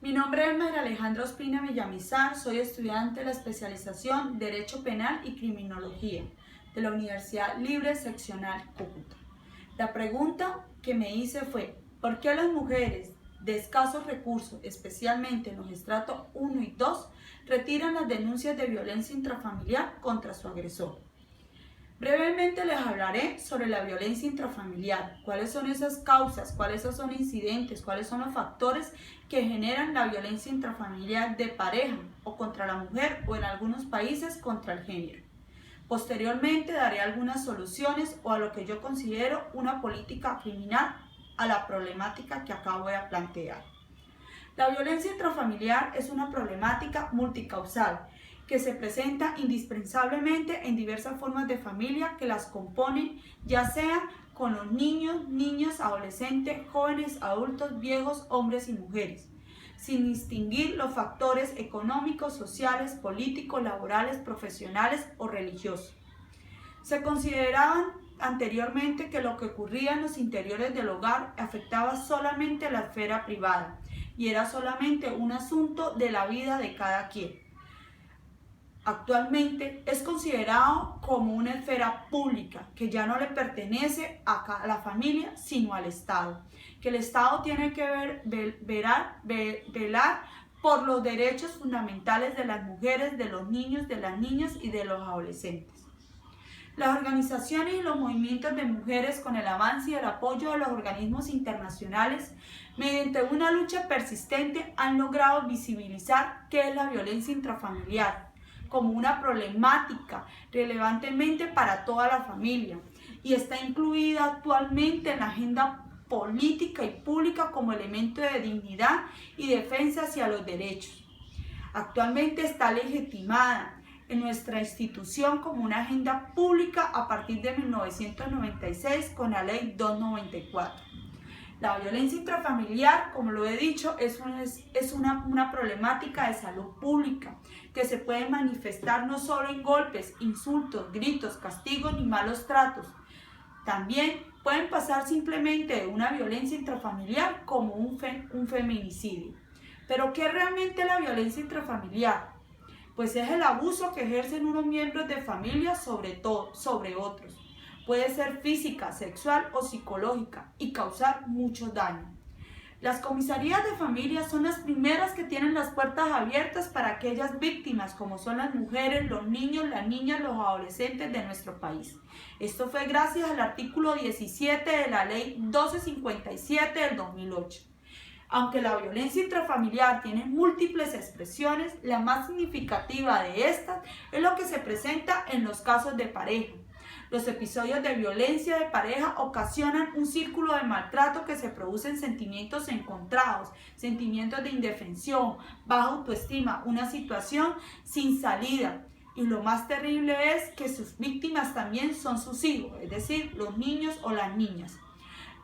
Mi nombre es María Alejandra Ospina Villamizar, soy estudiante de la especialización Derecho Penal y Criminología de la Universidad Libre Seccional Cúcuta. La pregunta que me hice fue, ¿por qué las mujeres de escasos recursos, especialmente en los estratos 1 y 2, retiran las denuncias de violencia intrafamiliar contra su agresor? Brevemente les hablaré sobre la violencia intrafamiliar, cuáles son esas causas, cuáles son incidentes, cuáles son los factores que generan la violencia intrafamiliar de pareja o contra la mujer o en algunos países contra el género. Posteriormente daré algunas soluciones o a lo que yo considero una política criminal a la problemática que acá voy a plantear. La violencia intrafamiliar es una problemática multicausal que se presenta indispensablemente en diversas formas de familia que las componen, ya sea con los niños, niñas, adolescentes, jóvenes, adultos, viejos, hombres y mujeres, sin distinguir los factores económicos, sociales, políticos, laborales, profesionales o religiosos. Se consideraban anteriormente que lo que ocurría en los interiores del hogar afectaba solamente la esfera privada y era solamente un asunto de la vida de cada quien. Actualmente es considerado como una esfera pública que ya no le pertenece a la familia sino al Estado, que el Estado tiene que velar por los derechos fundamentales de las mujeres, de los niños, de las niñas y de los adolescentes. Las organizaciones y los movimientos de mujeres, con el avance y el apoyo de los organismos internacionales, mediante una lucha persistente han logrado visibilizar qué es la violencia intrafamiliar como una problemática relevantemente para toda la familia y está incluida actualmente en la agenda política y pública como elemento de dignidad y defensa hacia los derechos. Actualmente está legitimada en nuestra institución como una agenda pública a partir de 1996 con la Ley 294. La violencia intrafamiliar, como lo he dicho, es una problemática de salud pública que se puede manifestar no solo en golpes, insultos, gritos, castigos ni malos tratos. También pueden pasar simplemente de una violencia intrafamiliar como un feminicidio. ¿Pero qué es realmente la violencia intrafamiliar? Pues es el abuso que ejercen unos miembros de familia sobre otros. Puede ser física, sexual o psicológica y causar mucho daño. Las comisarías de familia son las primeras que tienen las puertas abiertas para aquellas víctimas como son las mujeres, los niños, las niñas, los adolescentes de nuestro país. Esto fue gracias al artículo 17 de la Ley 1257 del 2008. Aunque la violencia intrafamiliar tiene múltiples expresiones, la más significativa de estas es lo que se presenta en los casos de pareja. Los episodios de violencia de pareja ocasionan un círculo de maltrato que se producen sentimientos encontrados, sentimientos de indefensión, baja autoestima, una situación sin salida. Y lo más terrible es que sus víctimas también son sus hijos, es decir, los niños o las niñas.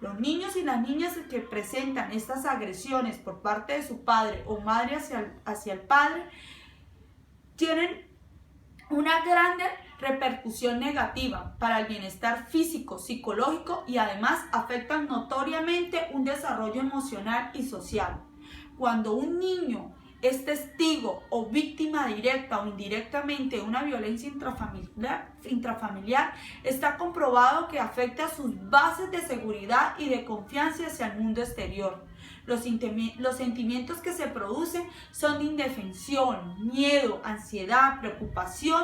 Los niños y las niñas que presentan estas agresiones por parte de su padre o madre hacia el padre tienen una grande repercusión negativa para el bienestar físico, psicológico y además afectan notoriamente un desarrollo emocional y social. Cuando un niño es testigo o víctima directa o indirectamente de una violencia intrafamiliar, está comprobado que afecta sus bases de seguridad y de confianza hacia el mundo exterior. Los sentimientos que se producen son de indefensión, miedo, ansiedad, preocupación,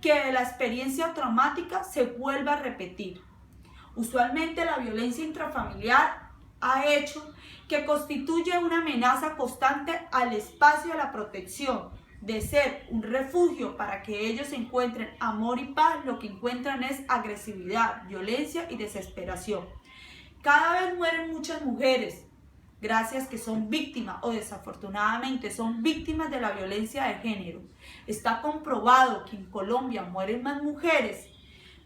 que de la experiencia traumática se vuelva a repetir. Usualmente la violencia intrafamiliar ha hecho que constituye una amenaza constante al espacio de la protección. De ser un refugio para que ellos encuentren amor y paz, lo que encuentran es agresividad, violencia y desesperación. Cada vez mueren muchas mujeres, gracias que son víctimas o desafortunadamente son víctimas de la violencia de género. Está comprobado que en Colombia mueren más mujeres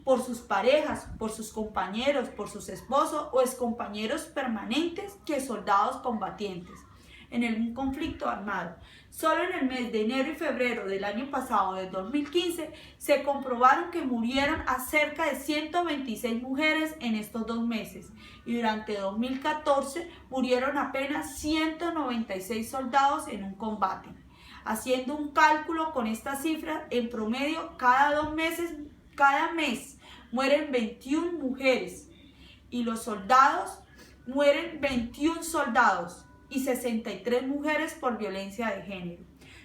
por sus parejas, por sus compañeros, por sus esposos o excompañeros permanentes que soldados combatientes. en un conflicto armado. Solo en el mes de enero y febrero del año pasado, del 2015, se comprobaron que murieron a cerca de 126 mujeres en estos 2 meses y durante 2014 murieron apenas 196 soldados en un combate. Haciendo un cálculo con estas cifras, en promedio cada mes mueren 21 mujeres y los soldados mueren 21 soldados y 63 mujeres por violencia de género.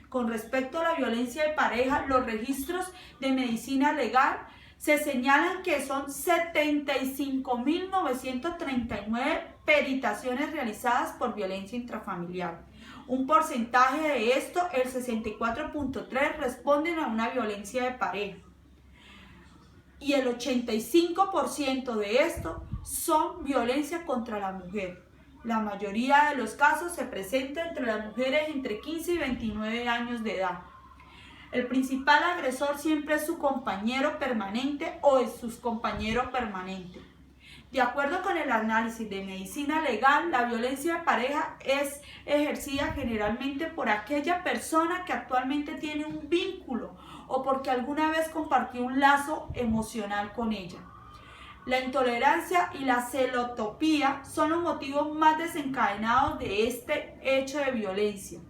Con respecto a la violencia de pareja, los registros de medicina legal se señalan que son 75.939 peritaciones realizadas por violencia intrafamiliar. Un porcentaje de esto, el 64.3%, responden a una violencia de pareja. Y el 85% de esto son violencia contra la mujer. La mayoría de los casos se presenta entre las mujeres entre 15 y 29 años de edad. El principal agresor siempre es su compañero permanente o es su compañero permanente. De acuerdo con el análisis de medicina legal, la violencia de pareja es ejercida generalmente por aquella persona que actualmente tiene un vínculo o porque alguna vez compartió un lazo emocional con ella. La intolerancia y la celotopía son los motivos más desencadenados de este hecho de violencia.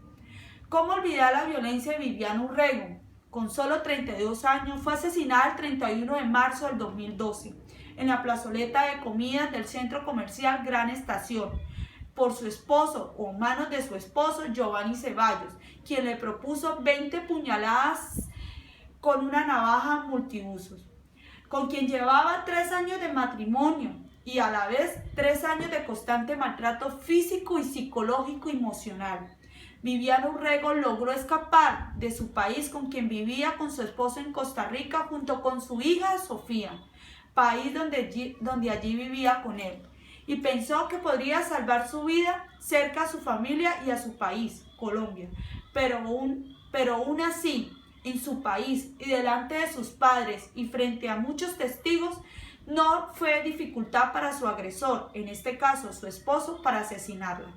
¿Cómo olvidar la violencia de Viviana Urrego? Con solo 32 años, fue asesinada el 31 de marzo del 2012 en la plazoleta de comidas del centro comercial Gran Estación por su esposo o manos de su esposo Giovanni Ceballos, quien le propuso 20 puñaladas con una navaja multiusos, con quien llevaba 3 años de matrimonio y a la vez 3 años de constante maltrato físico y psicológico y emocional. Viviana Urrego logró escapar de su país, con quien vivía con su esposo en Costa Rica junto con su hija Sofía, país donde allí vivía con él, y pensó que podría salvar su vida cerca a su familia y a su país, Colombia, pero aún así, en su país y delante de sus padres y frente a muchos testigos, no fue dificultad para su agresor, en este caso su esposo, para asesinarla.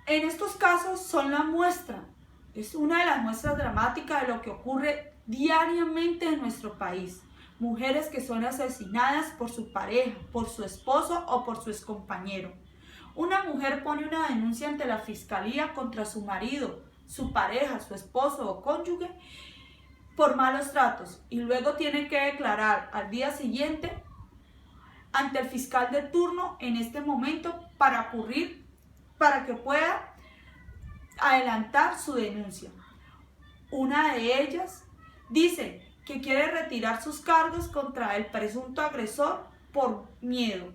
En estos casos son la muestra, es una de las muestras dramáticas de lo que ocurre diariamente en nuestro país. Mujeres que son asesinadas por su pareja, por su esposo o por su excompañero. Una mujer pone una denuncia ante la fiscalía contra su marido, su pareja, su esposo o cónyuge por malos tratos y luego tiene que declarar al día siguiente ante el fiscal de turno en este momento para que pueda adelantar su denuncia. Una de ellas dice que quiere retirar sus cargos contra el presunto agresor por miedo,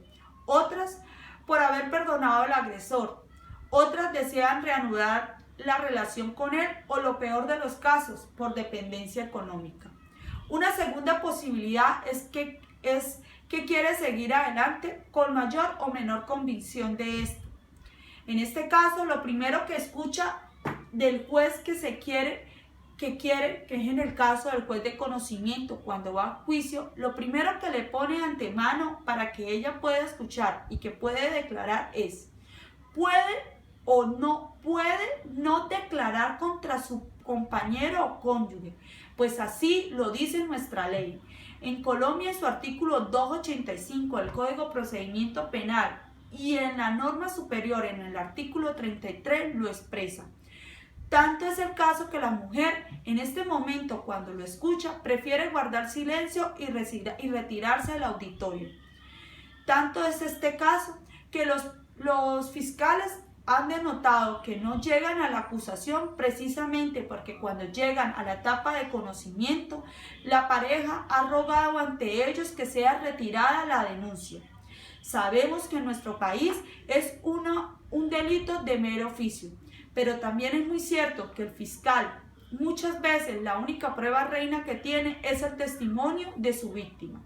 otras por haber perdonado al agresor, otras desean reanudar la relación con él o, lo peor de los casos, por dependencia económica. Una segunda posibilidad es que quiere seguir adelante con mayor o menor convicción de esto. En este caso, lo primero que escucha del juez que es en el caso del juez de conocimiento, cuando va a juicio, lo primero que le pone de antemano para que ella pueda escuchar y que puede declarar es: puede no declarar contra su compañero o cónyuge, pues así lo dice nuestra ley. En Colombia, en su artículo 285 del Código de Procedimiento Penal y en la norma superior, en el artículo 33, lo expresa. Tanto es el caso que la mujer, en este momento, cuando lo escucha, prefiere guardar silencio y retirarse del auditorio. Tanto es este caso que los fiscales han denotado que no llegan a la acusación precisamente porque cuando llegan a la etapa de conocimiento, la pareja ha rogado ante ellos que sea retirada la denuncia. Sabemos que en nuestro país es un delito de mero oficio, pero también es muy cierto que el fiscal muchas veces la única prueba reina que tiene es el testimonio de su víctima.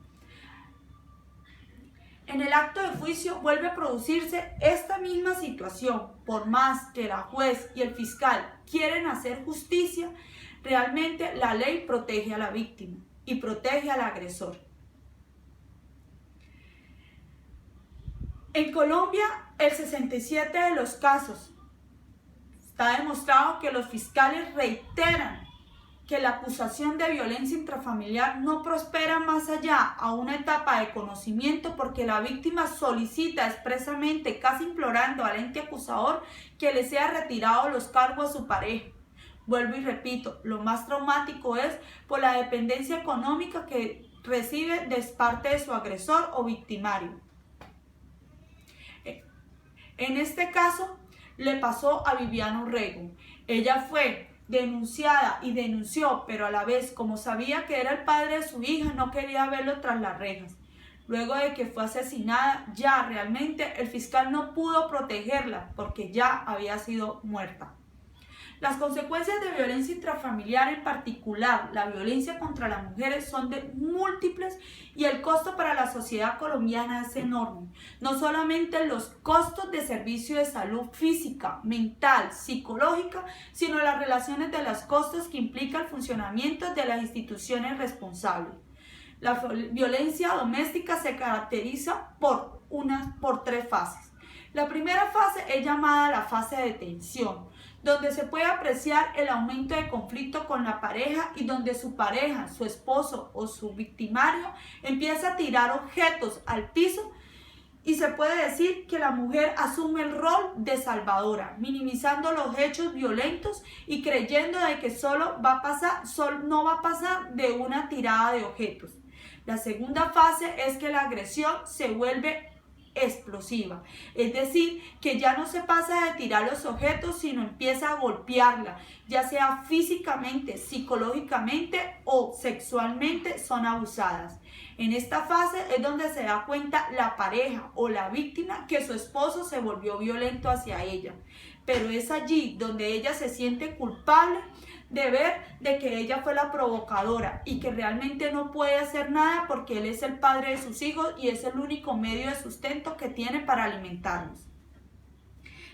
En el acto de juicio vuelve a producirse esta misma situación. Por más que la juez y el fiscal quieren hacer justicia, realmente la ley protege a la víctima y protege al agresor. En Colombia, el 67% de los casos está demostrado que los fiscales reiteran que la acusación de violencia intrafamiliar no prospera más allá a una etapa de conocimiento porque la víctima solicita expresamente, casi implorando al ente acusador, que le sea retirado los cargos a su pareja. Vuelvo y repito, lo más traumático es por la dependencia económica que recibe de parte de su agresor o victimario. En este caso, le pasó a Viviana Urrego. Ella fue denunciada y denunció, pero a la vez, como sabía que era el padre de su hija, no quería verlo tras las rejas. Luego de que fue asesinada, ya realmente el fiscal no pudo protegerla porque ya había sido muerta. Las consecuencias de violencia intrafamiliar, en particular la violencia contra las mujeres, son de múltiples y el costo para la sociedad colombiana es enorme. No solamente los costos de servicio de salud física, mental, psicológica, sino las relaciones de los costos que implica el funcionamiento de las instituciones responsables. La violencia doméstica se caracteriza por tres fases. La primera fase es llamada la fase de tensión, donde se puede apreciar el aumento de conflicto con la pareja y donde su pareja, su esposo o su victimario empieza a tirar objetos al piso y se puede decir que la mujer asume el rol de salvadora, minimizando los hechos violentos y creyendo de que no va a pasar de una tirada de objetos. La segunda fase es que la agresión se vuelve explosiva, es decir, que ya no se pasa de tirar los objetos, sino empieza a golpearla, ya sea físicamente, psicológicamente o sexualmente son abusadas. En esta fase es donde se da cuenta la pareja o la víctima que su esposo se volvió violento hacia ella, pero es allí donde ella se siente culpable de ver de que ella fue la provocadora y que realmente no puede hacer nada porque él es el padre de sus hijos y es el único medio de sustento que tiene para alimentarlos.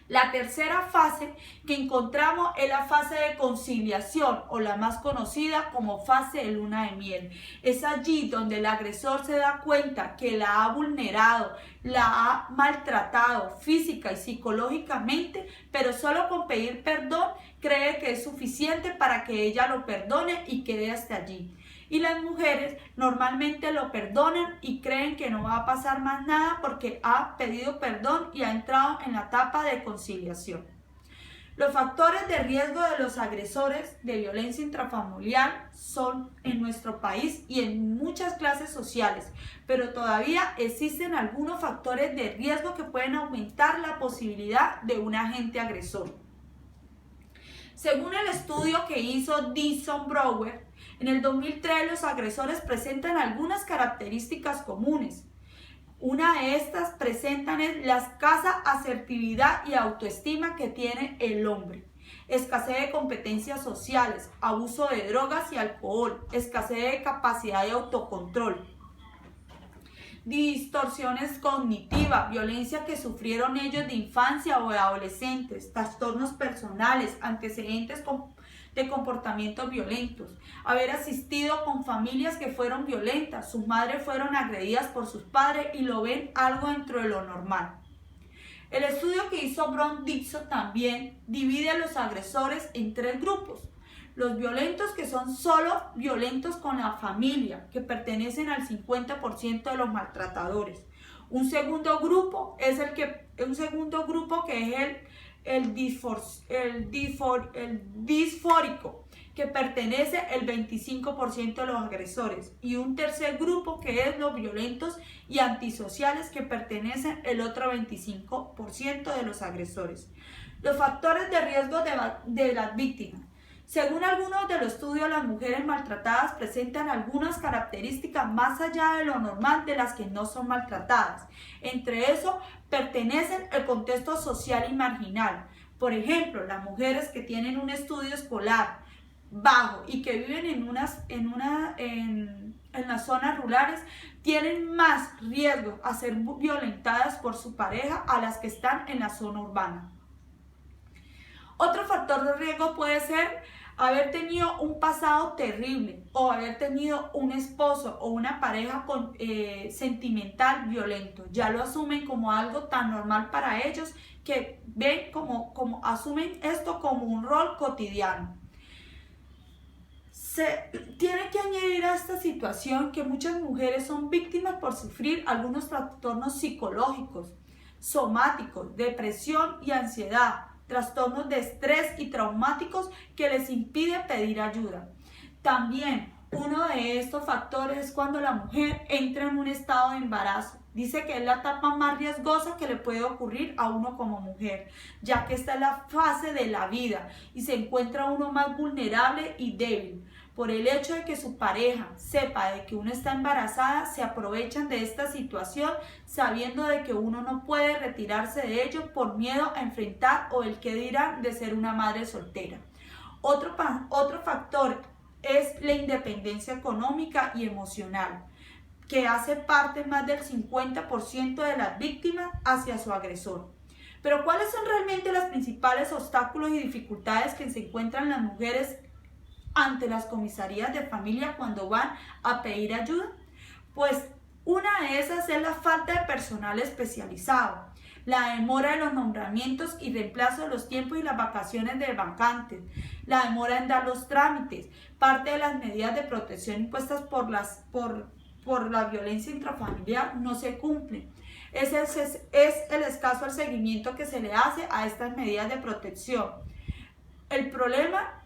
La tercera fase que encontramos es la fase de conciliación o la más conocida como fase de luna de miel. Es allí donde el agresor se da cuenta que la ha vulnerado, la ha maltratado física y psicológicamente, pero solo con pedir perdón cree que es suficiente para que ella lo perdone y quede hasta allí. Y las mujeres normalmente lo perdonan y creen que no va a pasar más nada porque ha pedido perdón y ha entrado en la etapa de conciliación. Los factores de riesgo de los agresores de violencia intrafamiliar son en nuestro país y en muchas clases sociales, pero todavía existen algunos factores de riesgo que pueden aumentar la posibilidad de un agente agresor. Según el estudio que hizo Dixon Brower, en el 2003 los agresores presentan algunas características comunes. Una de estas presentan es la escasa asertividad y autoestima que tiene el hombre, escasez de competencias sociales, abuso de drogas y alcohol, escasez de capacidad de autocontrol, distorsiones cognitivas, violencia que sufrieron ellos de infancia o de adolescentes, trastornos personales, antecedentes de comportamientos violentos, haber asistido con familias que fueron violentas, sus madres fueron agredidas por sus padres y lo ven algo dentro de lo normal. El estudio que hizo Brown Dixon también divide a los agresores en tres grupos. Los violentos, que son solo violentos con la familia, que pertenecen al 50% de los maltratadores. Un segundo grupo que es el disfórico, que pertenece el 25% de los agresores. Y un tercer grupo que es los violentos y antisociales, que pertenecen el otro 25% de los agresores. Los factores de riesgo de las víctimas. Según algunos de los estudios, las mujeres maltratadas presentan algunas características más allá de lo normal de las que no son maltratadas. Entre eso, pertenecen al contexto social y marginal. Por ejemplo, las mujeres que tienen un estudio escolar bajo y que viven en las zonas rurales tienen más riesgo a ser violentadas por su pareja a las que están en la zona urbana. Otro factor de riesgo puede ser haber tenido un pasado terrible o haber tenido un esposo o una pareja sentimental violento. Ya lo asumen como algo tan normal para ellos que ven como asumen esto como un rol cotidiano. Se tiene que añadir a esta situación que muchas mujeres son víctimas por sufrir algunos trastornos psicológicos, somáticos, depresión y ansiedad, trastornos de estrés y traumáticos que les impide pedir ayuda. También uno de estos factores es cuando la mujer entra en un estado de embarazo. Dice que es la etapa más riesgosa que le puede ocurrir a uno como mujer, ya que esta es la fase de la vida y se encuentra uno más vulnerable y débil. Por el hecho de que su pareja sepa de que uno está embarazada, se aprovechan de esta situación sabiendo de que uno no puede retirarse de ello por miedo a enfrentar o el que dirán de ser una madre soltera. Otro factor es la independencia económica y emocional, que hace parte más del 50% de las víctimas hacia su agresor. Pero ¿cuáles son realmente los principales obstáculos y dificultades que se encuentran las mujeres ante las comisarías de familia cuando van a pedir ayuda? Pues una de esas es la falta de personal especializado, la demora de los nombramientos y reemplazo de los tiempos y las vacaciones de vacantes, la demora en dar los trámites, parte de las medidas de protección impuestas por la violencia intrafamiliar no se cumplen. Es el escaso el seguimiento que se le hace a estas medidas de protección. El problema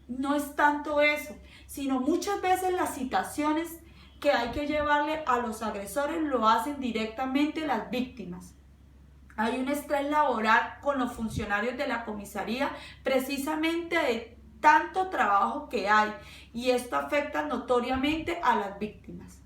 no es tanto eso, sino muchas veces las citaciones que hay que llevarle a los agresores lo hacen directamente las víctimas. Hay un estrés laboral con los funcionarios de la comisaría precisamente de tanto trabajo que hay, y esto afecta notoriamente a las víctimas.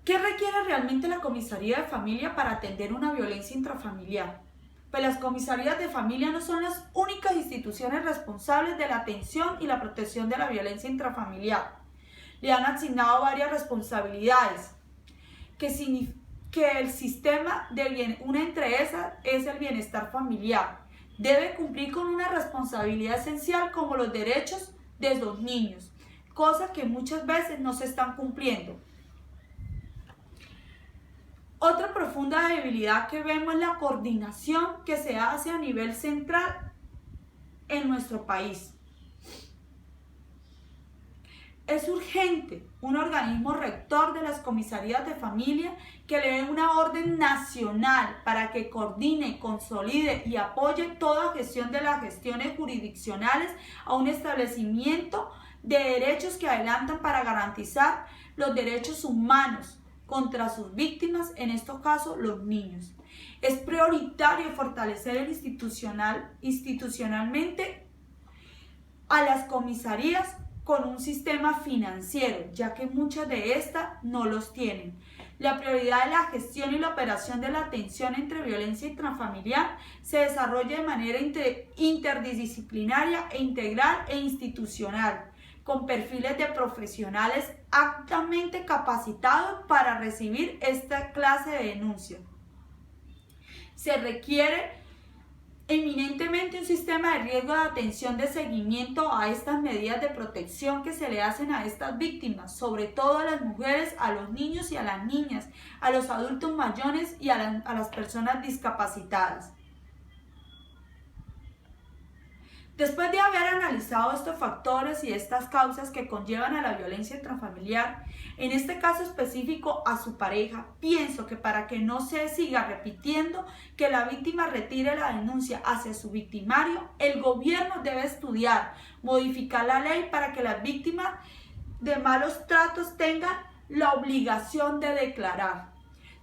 ¿Qué requiere realmente la comisaría de familia para atender una violencia intrafamiliar? Pues las comisarías de familia no son las únicas instituciones responsables de la atención y la protección de la violencia intrafamiliar. Le han asignado varias responsabilidades, que el sistema una entre esas es el bienestar familiar. Debe cumplir con una responsabilidad esencial como los derechos de los niños, cosas que muchas veces no se están cumpliendo. Otra profunda debilidad que vemos es la coordinación que se hace a nivel central en nuestro país. Es urgente un organismo rector de las comisarías de familia que le dé una orden nacional para que coordine, consolide y apoye toda gestión de las gestiones jurisdiccionales a un establecimiento de derechos que adelantan para garantizar los derechos humanos contra sus víctimas, en estos casos los niños. Es prioritario fortalecer institucionalmente a las comisarías con un sistema financiero, ya que muchas de estas no los tienen. La prioridad de la gestión y la operación de la atención entre violencia intrafamiliar se desarrolla de manera interdisciplinaria e integral e institucional, con perfiles de profesionales altamente capacitados para recibir esta clase de denuncia. Se requiere eminentemente un sistema de riesgo de atención de seguimiento a estas medidas de protección que se le hacen a estas víctimas, sobre todo a las mujeres, a los niños y a las niñas, a los adultos mayores y a las personas discapacitadas. Después de haber analizado estos factores y estas causas que conllevan a la violencia intrafamiliar, en este caso específico a su pareja, pienso que para que no se siga repitiendo que la víctima retire la denuncia hacia su victimario, el gobierno debe estudiar, modificar la ley para que las víctimas de malos tratos tengan la obligación de declarar.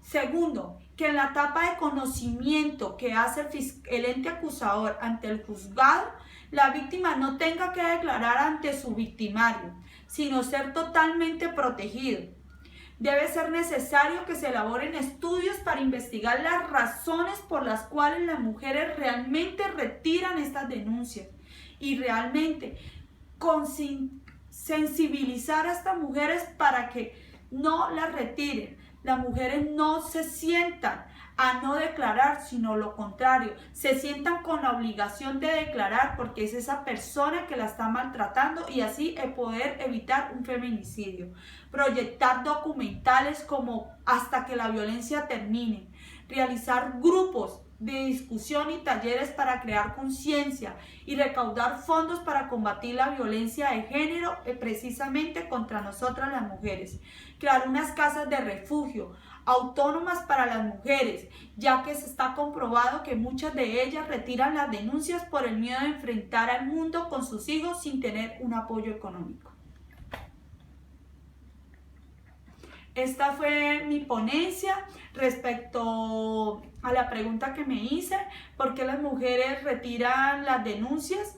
Segundo, que en la etapa de conocimiento que hace el ente acusador ante el juzgado, la víctima no tenga que declarar ante su victimario, sino ser totalmente protegido. Debe ser necesario que se elaboren estudios para investigar las razones por las cuales las mujeres realmente retiran estas denuncias y realmente sensibilizar a estas mujeres para que no las retiren, las mujeres no se sientan a no declarar, sino lo contrario, se sientan con la obligación de declarar porque es esa persona que la está maltratando y así poder evitar un feminicidio. Proyectar documentales como Hasta que la violencia termine, realizar grupos de discusión y talleres para crear conciencia y recaudar fondos para combatir la violencia de género precisamente contra nosotras las mujeres. Crear unas casas de refugio autónomas para las mujeres, ya que se está comprobado que muchas de ellas retiran las denuncias por el miedo de enfrentar al mundo con sus hijos sin tener un apoyo económico. Esta fue mi ponencia respecto a la pregunta que me hice, ¿por qué las mujeres retiran las denuncias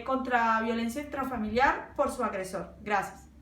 contra violencia intrafamiliar por su agresor? Gracias.